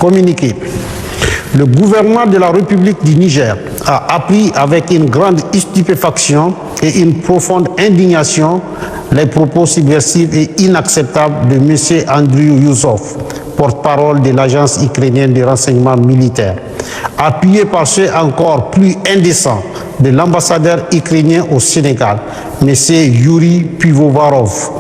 Communiqué. Le gouvernement de la République du Niger a appris avec une grande stupéfaction et une profonde indignation les propos subversifs et inacceptables de M. Andriy Youssof, porte-parole de l'agence ukrainienne de renseignement militaire, appuyé par ceux encore plus indécents de l'ambassadeur ukrainien au Sénégal, M. Yuri Pivovarov,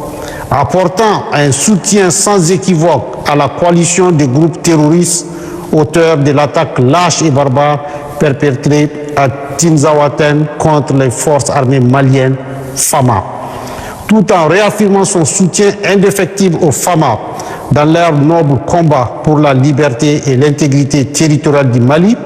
apportant un soutien sans équivoque à la coalition des groupes terroristes auteurs de l'attaque lâche et barbare perpétrée à Tinzaouaten contre les forces armées maliennes FAMA, tout en réaffirmant son soutien indéfectible aux FAMA dans leur noble combat pour la liberté et l'intégrité territoriale du Mali.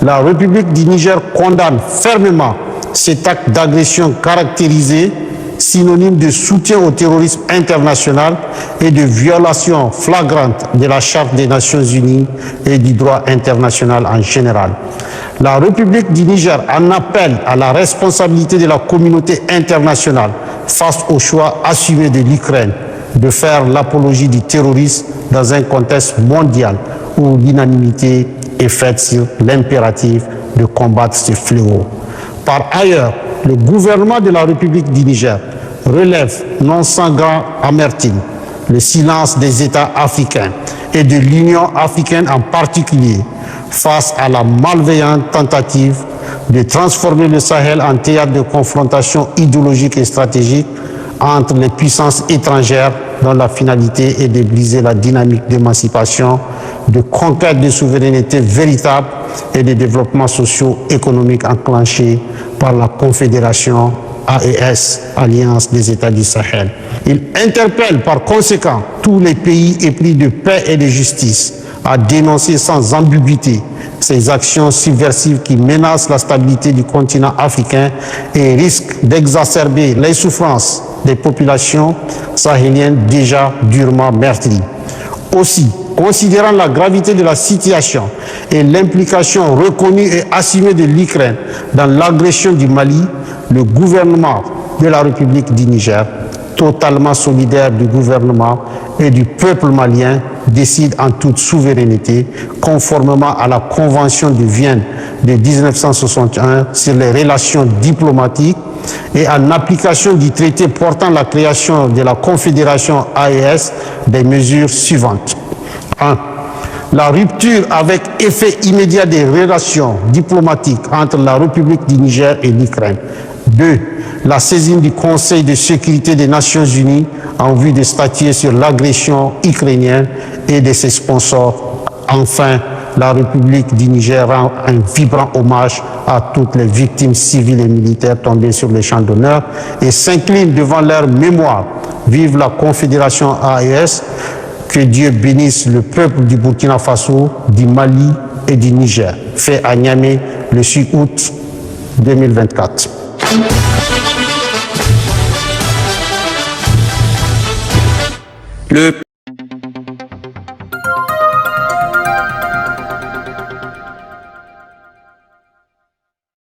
La République du Niger condamne fermement cet acte d'agression caractérisé, synonyme de soutien au terrorisme international et de violation flagrante de la Charte des Nations Unies et du droit international en général. La République du Niger en appelle à la responsabilité de la communauté internationale face au choix assumé de l'Ukraine de faire l'apologie du terrorisme dans un contexte mondial où l'unanimité est faite sur l'impératif de combattre ce fléau. Par ailleurs, le gouvernement de la République du Niger relève non sans grande amertume le silence des États africains et de l'Union africaine en particulier face à la malveillante tentative de transformer le Sahel en théâtre de confrontation idéologique et stratégique entre les puissances étrangères dont la finalité est de briser la dynamique d'émancipation, de conquête de souveraineté véritable et de développement socio-économique enclenché par la Confédération AES, Alliance des États du Sahel. Il interpelle par conséquent tous les pays épris de paix et de justice à dénoncer sans ambiguïté ces actions subversives qui menacent la stabilité du continent africain et risquent d'exacerber les souffrances des populations sahéliennes déjà durement meurtries. Aussi, considérant la gravité de la situation et l'implication reconnue et assumée de l'Ukraine dans l'agression du Mali, le gouvernement de la République du Niger, totalement solidaire du gouvernement et du peuple malien, décide en toute souveraineté, conformément à la Convention de Vienne de 1961 sur les relations diplomatiques et en application du traité portant la création de la Confédération AES, des mesures suivantes. 1. La rupture avec effet immédiat des relations diplomatiques entre la République du Niger et l'Ukraine. 2. La saisine du Conseil de sécurité des Nations Unies en vue de statuer sur l'agression ukrainienne et de ses sponsors. Enfin, la République du Niger rend un vibrant hommage à toutes les victimes civiles et militaires tombées sur les champs d'honneur et s'incline devant leur mémoire. Vive la Confédération AES, que Dieu bénisse le peuple du Burkina Faso, du Mali et du Niger. Fait à Niamey le 6 août 2024.